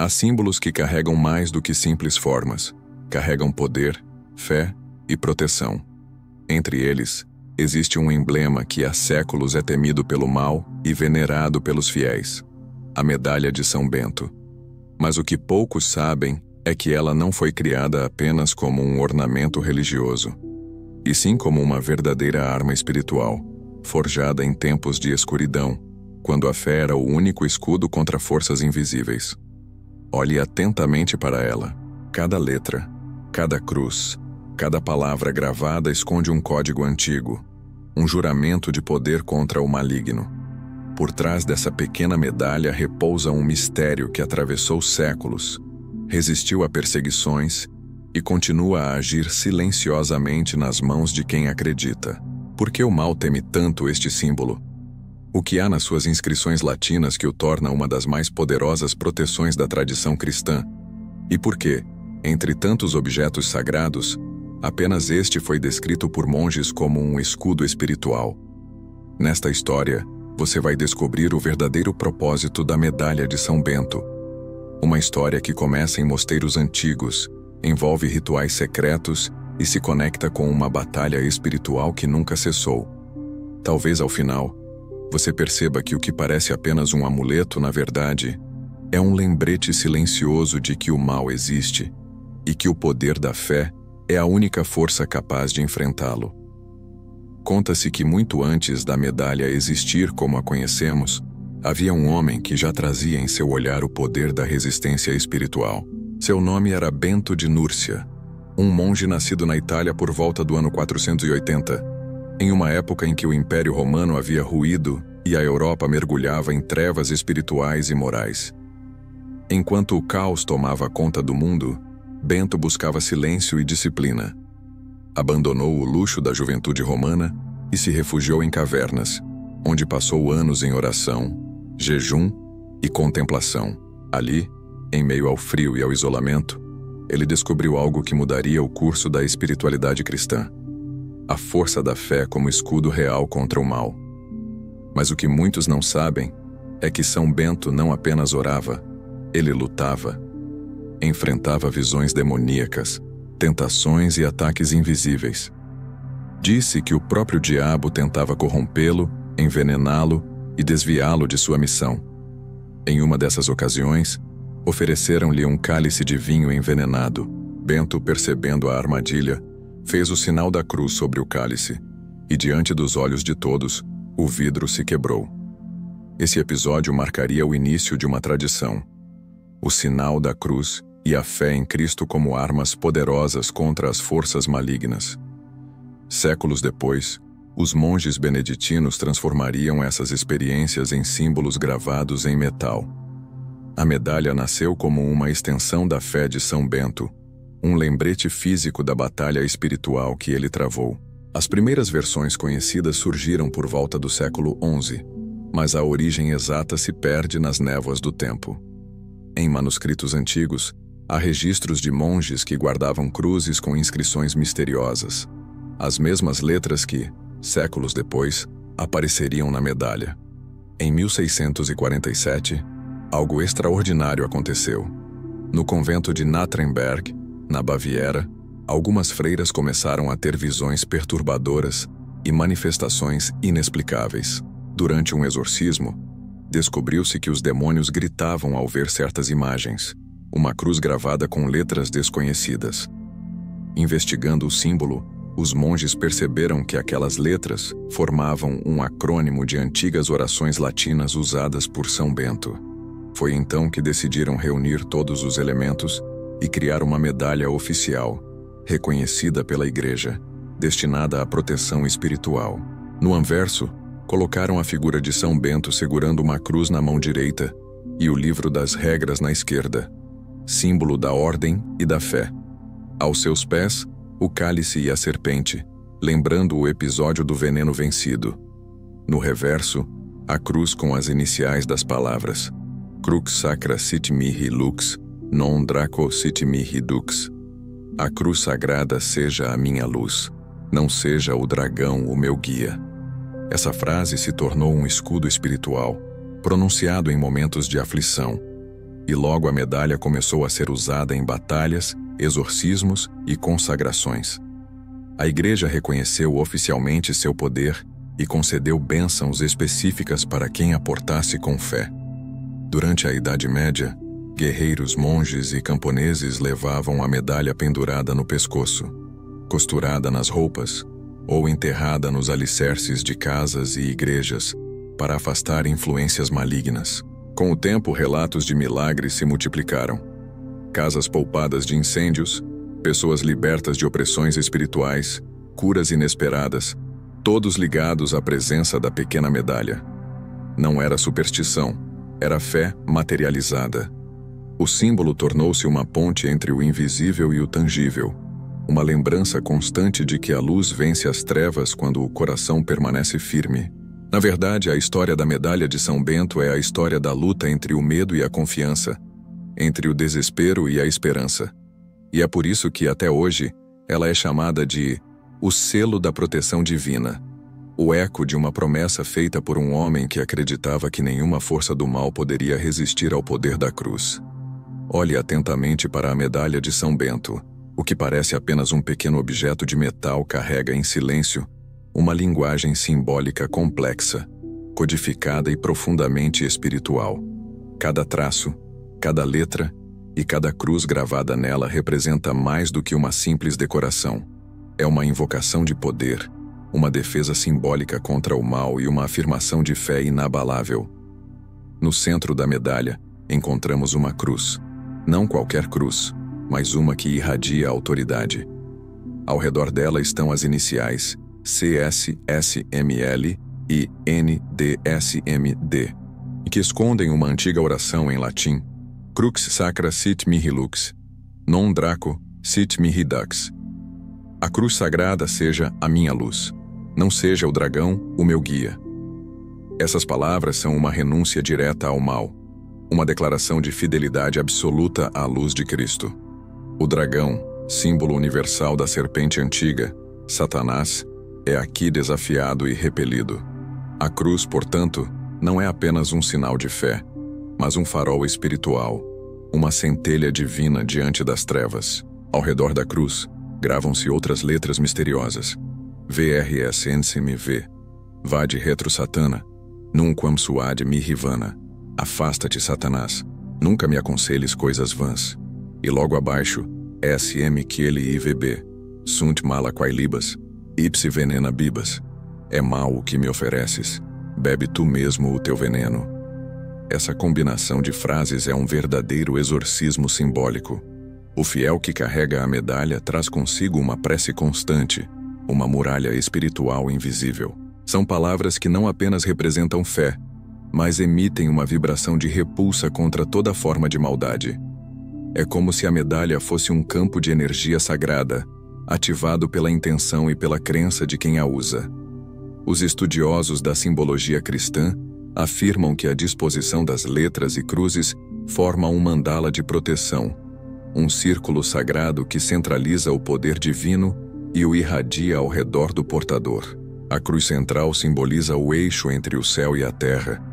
Há símbolos que carregam mais do que simples formas. Carregam poder, fé e proteção. Entre eles, existe um emblema que há séculos é temido pelo mal e venerado pelos fiéis: a Medalha de São Bento. Mas o que poucos sabem é que ela não foi criada apenas como um ornamento religioso, e sim como uma verdadeira arma espiritual, forjada em tempos de escuridão, quando a fé era o único escudo contra forças invisíveis. Olhe atentamente para ela. Cada letra, cada cruz, cada palavra gravada esconde um código antigo, um juramento de poder contra o maligno. Por trás dessa pequena medalha repousa um mistério que atravessou séculos, resistiu a perseguições e continua a agir silenciosamente nas mãos de quem acredita. Por que o mal teme tanto este símbolo? O que há nas suas inscrições latinas que o torna uma das mais poderosas proteções da tradição cristã? E por que, entre tantos objetos sagrados, apenas este foi descrito por monges como um escudo espiritual? Nesta história, você vai descobrir o verdadeiro propósito da Medalha de São Bento. Uma história que começa em mosteiros antigos, envolve rituais secretos e se conecta com uma batalha espiritual que nunca cessou. Talvez ao final, você perceba que o que parece apenas um amuleto, na verdade, é um lembrete silencioso de que o mal existe e que o poder da fé é a única força capaz de enfrentá-lo. Conta-se que muito antes da medalha existir como a conhecemos, havia um homem que já trazia em seu olhar o poder da resistência espiritual. Seu nome era Bento de Núrcia, um monge nascido na Itália por volta do ano 480, em uma época em que o Império Romano havia ruído e a Europa mergulhava em trevas espirituais e morais. Enquanto o caos tomava conta do mundo, Bento buscava silêncio e disciplina. Abandonou o luxo da juventude romana e se refugiou em cavernas, onde passou anos em oração, jejum e contemplação. Ali, em meio ao frio e ao isolamento, ele descobriu algo que mudaria o curso da espiritualidade cristã: a força da fé como escudo real contra o mal. Mas o que muitos não sabem é que São Bento não apenas orava, ele lutava. Enfrentava visões demoníacas, tentações e ataques invisíveis. Disse que o próprio diabo tentava corrompê-lo, envenená-lo e desviá-lo de sua missão. Em uma dessas ocasiões, ofereceram-lhe um cálice de vinho envenenado. Bento, percebendo a armadilha, fez o sinal da cruz sobre o cálice, e diante dos olhos de todos, o vidro se quebrou. Esse episódio marcaria o início de uma tradição: o sinal da cruz e a fé em Cristo como armas poderosas contra as forças malignas. Séculos depois, os monges beneditinos transformariam essas experiências em símbolos gravados em metal. A medalha nasceu como uma extensão da fé de São Bento, um lembrete físico da batalha espiritual que ele travou. As primeiras versões conhecidas surgiram por volta do século XI, mas a origem exata se perde nas névoas do tempo. Em manuscritos antigos, há registros de monges que guardavam cruzes com inscrições misteriosas, as mesmas letras que, séculos depois, apareceriam na medalha. Em 1647, algo extraordinário aconteceu. No convento de Natrenberg, na Baviera, algumas freiras começaram a ter visões perturbadoras e manifestações inexplicáveis. Durante um exorcismo, descobriu-se que os demônios gritavam ao ver certas imagens, uma cruz gravada com letras desconhecidas. Investigando o símbolo, os monges perceberam que aquelas letras formavam um acrônimo de antigas orações latinas usadas por São Bento. Foi então que decidiram reunir todos os elementos e criar uma medalha oficial, reconhecida pela Igreja, destinada à proteção espiritual. No anverso, colocaram a figura de São Bento segurando uma cruz na mão direita e o livro das regras na esquerda, símbolo da ordem e da fé. Aos seus pés, o cálice e a serpente, lembrando o episódio do veneno vencido. No reverso, a cruz com as iniciais das palavras: Crux sacra sit mihi lux, non draco sit mihi dux. A cruz sagrada seja a minha luz, não seja o dragão o meu guia. Essa frase se tornou um escudo espiritual, pronunciado em momentos de aflição, e logo a medalha começou a ser usada em batalhas, exorcismos e consagrações. A Igreja reconheceu oficialmente seu poder e concedeu bênçãos específicas para quem a portasse com fé. Durante a Idade Média, guerreiros, monges e camponeses levavam a medalha pendurada no pescoço, costurada nas roupas ou enterrada nos alicerces de casas e igrejas para afastar influências malignas. Com o tempo, relatos de milagres se multiplicaram. Casas poupadas de incêndios, pessoas libertas de opressões espirituais, curas inesperadas, todos ligados à presença da pequena medalha. Não era superstição, era fé materializada. O símbolo tornou-se uma ponte entre o invisível e o tangível, uma lembrança constante de que a luz vence as trevas quando o coração permanece firme. Na verdade, a história da medalha de São Bento é a história da luta entre o medo e a confiança, entre o desespero e a esperança. E é por isso que, até hoje, ela é chamada de o selo da proteção divina, o eco de uma promessa feita por um homem que acreditava que nenhuma força do mal poderia resistir ao poder da cruz. Olhe atentamente para a medalha de São Bento. O que parece apenas um pequeno objeto de metal carrega em silêncio uma linguagem simbólica complexa, codificada e profundamente espiritual. Cada traço, cada letra e cada cruz gravada nela representa mais do que uma simples decoração. É uma invocação de poder, uma defesa simbólica contra o mal e uma afirmação de fé inabalável. No centro da medalha, encontramos uma cruz. Não qualquer cruz, mas uma que irradia autoridade. Ao redor dela estão as iniciais CSSML e NDSMD, que escondem uma antiga oração em latim: Crux sacra sit mihi lux, non draco sit mihi dux. A cruz sagrada seja a minha luz, não seja o dragão o meu guia. Essas palavras são uma renúncia direta ao mal, uma declaração de fidelidade absoluta à luz de Cristo. O dragão, símbolo universal da serpente antiga, Satanás, é aqui desafiado e repelido. A cruz, portanto, não é apenas um sinal de fé, mas um farol espiritual, uma centelha divina diante das trevas. Ao redor da cruz, gravam-se outras letras misteriosas. VRSNCMV, Vade retro Satana, nunquam suade mihi vana. Afasta-te, Satanás, nunca me aconselhes coisas vãs. E logo abaixo, SM Kieli IVB, Sunt mala quae libas, ipsi venena bibas. É mal o que me ofereces, bebe tu mesmo o teu veneno. Essa combinação de frases é um verdadeiro exorcismo simbólico. O fiel que carrega a medalha traz consigo uma prece constante, uma muralha espiritual invisível. São palavras que não apenas representam fé, mas emitem uma vibração de repulsa contra toda forma de maldade. É como se a medalha fosse um campo de energia sagrada, ativado pela intenção e pela crença de quem a usa. Os estudiosos da simbologia cristã afirmam que a disposição das letras e cruzes forma um mandala de proteção, um círculo sagrado que centraliza o poder divino e o irradia ao redor do portador. A cruz central simboliza o eixo entre o céu e a terra,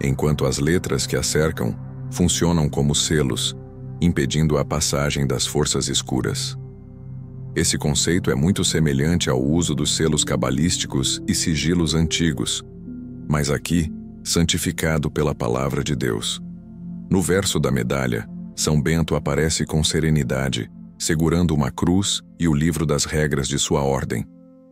enquanto as letras que a cercam funcionam como selos, impedindo a passagem das forças escuras. Esse conceito é muito semelhante ao uso dos selos cabalísticos e sigilos antigos, mas aqui, santificado pela palavra de Deus. No verso da medalha, São Bento aparece com serenidade, segurando uma cruz e o livro das regras de sua ordem,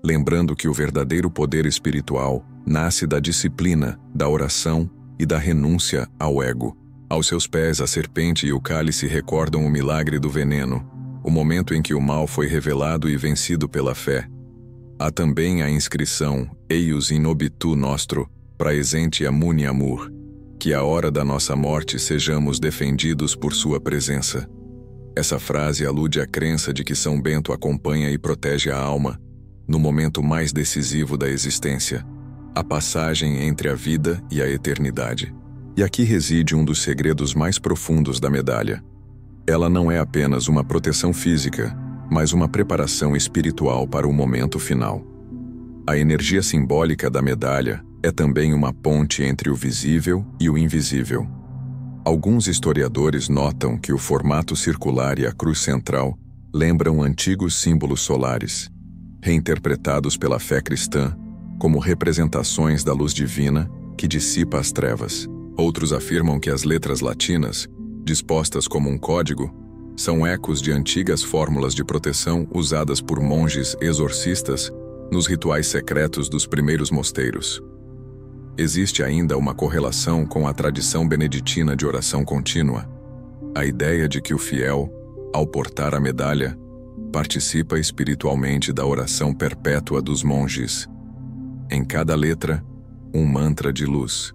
lembrando que o verdadeiro poder espiritual nasce da disciplina, da oração e da renúncia ao ego. Aos seus pés, a serpente e o cálice recordam o milagre do veneno, o momento em que o mal foi revelado e vencido pela fé. Há também a inscrição Eius in obitu nostro, praesente amuni amor, que à hora da nossa morte sejamos defendidos por sua presença. Essa frase alude à crença de que São Bento acompanha e protege a alma, no momento mais decisivo da existência, a passagem entre a vida e a eternidade. E aqui reside um dos segredos mais profundos da medalha. Ela não é apenas uma proteção física, mas uma preparação espiritual para o momento final. A energia simbólica da medalha é também uma ponte entre o visível e o invisível. Alguns historiadores notam que o formato circular e a cruz central lembram antigos símbolos solares, reinterpretados pela fé cristã como representações da luz divina que dissipa as trevas. Outros afirmam que as letras latinas, dispostas como um código, são ecos de antigas fórmulas de proteção usadas por monges exorcistas nos rituais secretos dos primeiros mosteiros. Existe ainda uma correlação com a tradição beneditina de oração contínua, a ideia de que o fiel, ao portar a medalha, participa espiritualmente da oração perpétua dos monges. Em cada letra, um mantra de luz.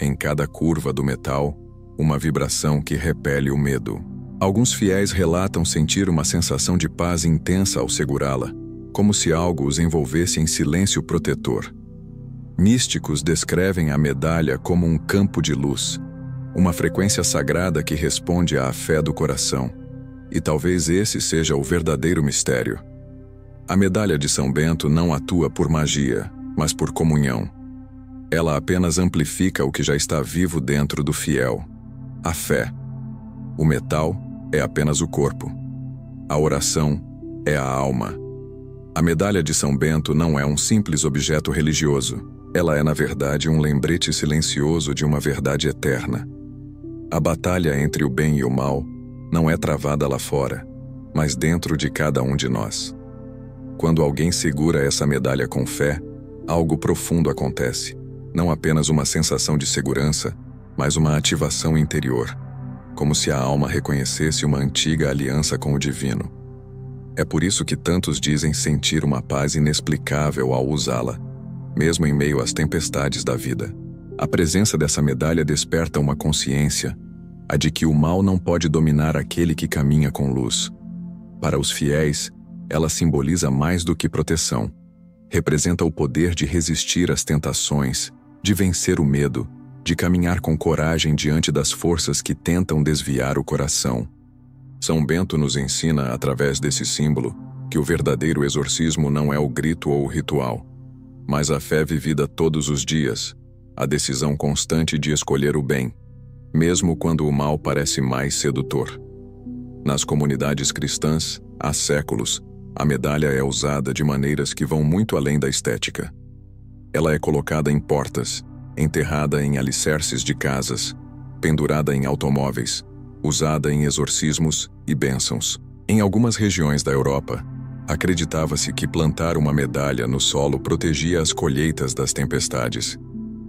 Em cada curva do metal, uma vibração que repele o medo. Alguns fiéis relatam sentir uma sensação de paz intensa ao segurá-la, como se algo os envolvesse em silêncio protetor. Místicos descrevem a medalha como um campo de luz, uma frequência sagrada que responde à fé do coração. E talvez esse seja o verdadeiro mistério. A medalha de São Bento não atua por magia, mas por comunhão. Ela apenas amplifica o que já está vivo dentro do fiel: a fé. O metal é apenas o corpo. A oração é a alma. A medalha de São Bento não é um simples objeto religioso. Ela é, na verdade, um lembrete silencioso de uma verdade eterna. A batalha entre o bem e o mal não é travada lá fora, mas dentro de cada um de nós. Quando alguém segura essa medalha com fé, algo profundo acontece. Não apenas uma sensação de segurança, mas uma ativação interior, como se a alma reconhecesse uma antiga aliança com o divino. É por isso que tantos dizem sentir uma paz inexplicável ao usá-la, mesmo em meio às tempestades da vida. A presença dessa medalha desperta uma consciência, a de que o mal não pode dominar aquele que caminha com luz. Para os fiéis, ela simboliza mais do que proteção. Representa o poder de resistir às tentações, de vencer o medo, de caminhar com coragem diante das forças que tentam desviar o coração. São Bento nos ensina, através desse símbolo, que o verdadeiro exorcismo não é o grito ou o ritual, mas a fé vivida todos os dias, a decisão constante de escolher o bem, mesmo quando o mal parece mais sedutor. Nas comunidades cristãs, há séculos, a medalha é usada de maneiras que vão muito além da estética. Ela é colocada em portas, enterrada em alicerces de casas, pendurada em automóveis, usada em exorcismos e bênçãos. Em algumas regiões da Europa, acreditava-se que plantar uma medalha no solo protegia as colheitas das tempestades.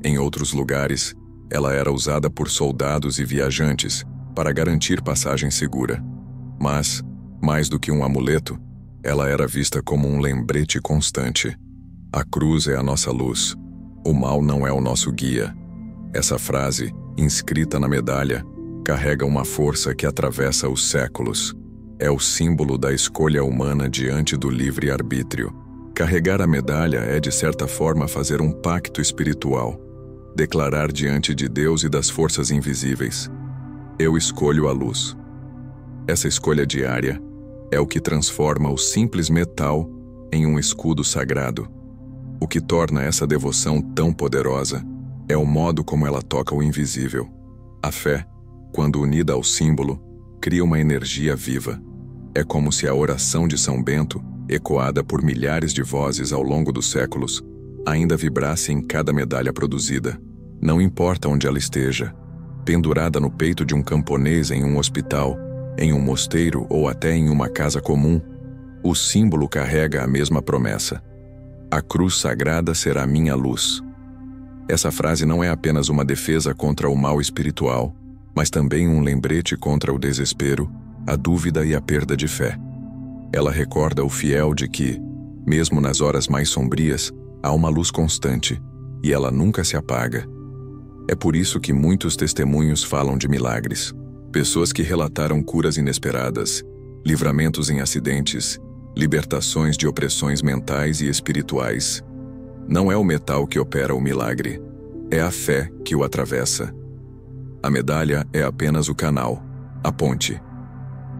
Em outros lugares, ela era usada por soldados e viajantes para garantir passagem segura. Mas, mais do que um amuleto, ela era vista como um lembrete constante. A cruz é a nossa luz. O mal não é o nosso guia. Essa frase, inscrita na medalha, carrega uma força que atravessa os séculos. É o símbolo da escolha humana diante do livre-arbítrio. Carregar a medalha é, de certa forma, fazer um pacto espiritual. Declarar diante de Deus e das forças invisíveis: eu escolho a luz. Essa escolha diária é o que transforma o simples metal em um escudo sagrado. O que torna essa devoção tão poderosa é o modo como ela toca o invisível. A fé, quando unida ao símbolo, cria uma energia viva. É como se a oração de São Bento, ecoada por milhares de vozes ao longo dos séculos, ainda vibrasse em cada medalha produzida. Não importa onde ela esteja, pendurada no peito de um camponês em um hospital, em um mosteiro ou até em uma casa comum, o símbolo carrega a mesma promessa: a cruz sagrada será minha luz. Essa frase não é apenas uma defesa contra o mal espiritual, mas também um lembrete contra o desespero, a dúvida e a perda de fé. Ela recorda o fiel de que, mesmo nas horas mais sombrias, há uma luz constante, e ela nunca se apaga. É por isso que muitos testemunhos falam de milagres. Pessoas que relataram curas inesperadas, livramentos em acidentes, libertações de opressões mentais e espirituais. Não é o metal que opera o milagre, é a fé que o atravessa. A medalha é apenas o canal, a ponte.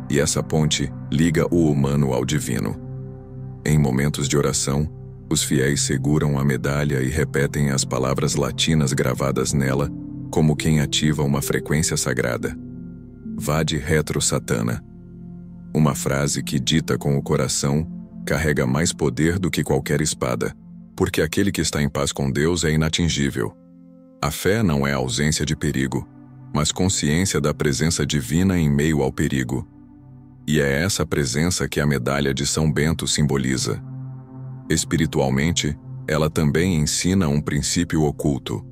E essa ponte liga o humano ao divino. Em momentos de oração, os fiéis seguram a medalha e repetem as palavras latinas gravadas nela, como quem ativa uma frequência sagrada. Vade retro Satana. Uma frase que, dita com o coração, carrega mais poder do que qualquer espada, porque aquele que está em paz com Deus é inatingível. A fé não é ausência de perigo, mas consciência da presença divina em meio ao perigo. E é essa presença que a medalha de São Bento simboliza. Espiritualmente, ela também ensina um princípio oculto.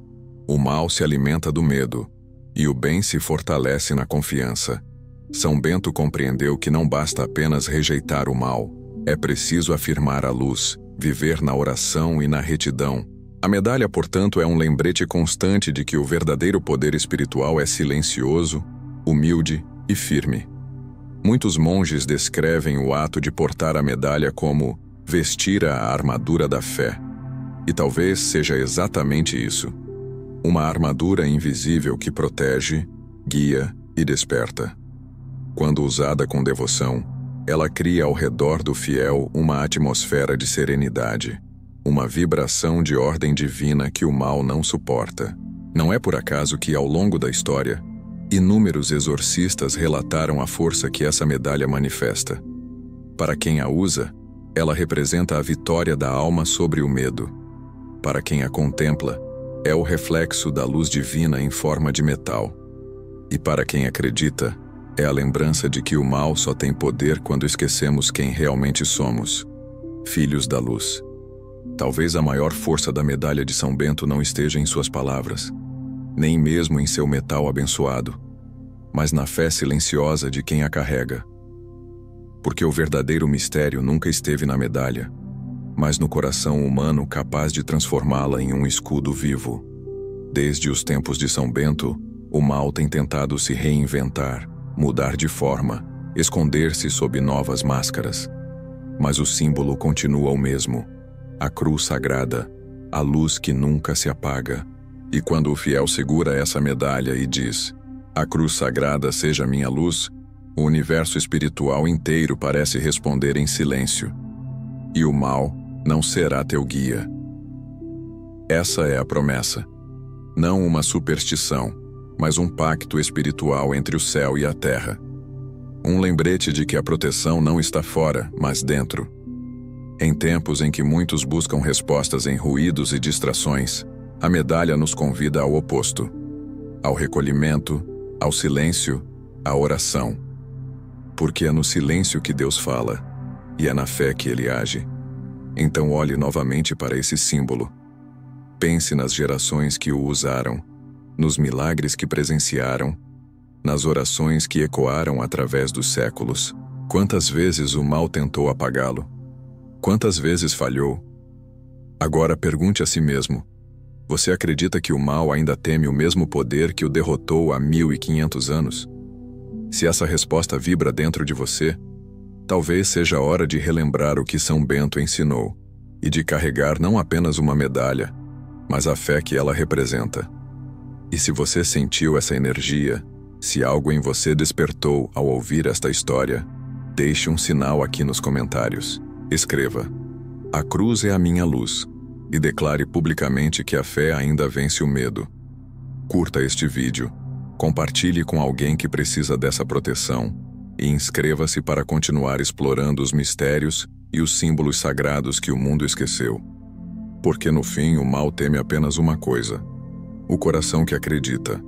O mal se alimenta do medo, e o bem se fortalece na confiança. São Bento compreendeu que não basta apenas rejeitar o mal, é preciso afirmar a luz, viver na oração e na retidão. A medalha, portanto, é um lembrete constante de que o verdadeiro poder espiritual é silencioso, humilde e firme. Muitos monges descrevem o ato de portar a medalha como vestir a armadura da fé. E talvez seja exatamente isso. Uma armadura invisível que protege, guia e desperta. Quando usada com devoção, ela cria ao redor do fiel uma atmosfera de serenidade, uma vibração de ordem divina que o mal não suporta. Não é por acaso que, ao longo da história, inúmeros exorcistas relataram a força que essa medalha manifesta. Para quem a usa, ela representa a vitória da alma sobre o medo. Para quem a contempla, é o reflexo da luz divina em forma de metal. E para quem acredita, é a lembrança de que o mal só tem poder quando esquecemos quem realmente somos, filhos da luz. Talvez a maior força da medalha de São Bento não esteja em suas palavras, nem mesmo em seu metal abençoado, mas na fé silenciosa de quem a carrega. Porque o verdadeiro mistério nunca esteve na medalha, mas no coração humano capaz de transformá-la em um escudo vivo. Desde os tempos de São Bento, o mal tem tentado se reinventar, mudar de forma, esconder-se sob novas máscaras. Mas o símbolo continua o mesmo: a cruz sagrada, a luz que nunca se apaga. E quando o fiel segura essa medalha e diz: "A cruz sagrada seja minha luz", o universo espiritual inteiro parece responder em silêncio: "E o mal não será teu guia". Essa é a promessa. Não uma superstição, mas um pacto espiritual entre o céu e a terra. Um lembrete de que a proteção não está fora, mas dentro. Em tempos em que muitos buscam respostas em ruídos e distrações, a medalha nos convida ao oposto: ao recolhimento, ao silêncio, à oração. Porque é no silêncio que Deus fala, e é na fé que Ele age. Então olhe novamente para esse símbolo. Pense nas gerações que o usaram, nos milagres que presenciaram, nas orações que ecoaram através dos séculos. Quantas vezes o mal tentou apagá-lo? Quantas vezes falhou? Agora pergunte a si mesmo: você acredita que o mal ainda teme o mesmo poder que o derrotou há 1500 anos? Se essa resposta vibra dentro de você, talvez seja a hora de relembrar o que São Bento ensinou, e de carregar não apenas uma medalha, mas a fé que ela representa. E se você sentiu essa energia, se algo em você despertou ao ouvir esta história, deixe um sinal aqui nos comentários. Escreva: "A cruz é a minha luz", e declare publicamente que a fé ainda vence o medo. Curta este vídeo, compartilhe com alguém que precisa dessa proteção e inscreva-se para continuar explorando os mistérios e os símbolos sagrados que o mundo esqueceu. Porque no fim o mal teme apenas uma coisa: o coração que acredita.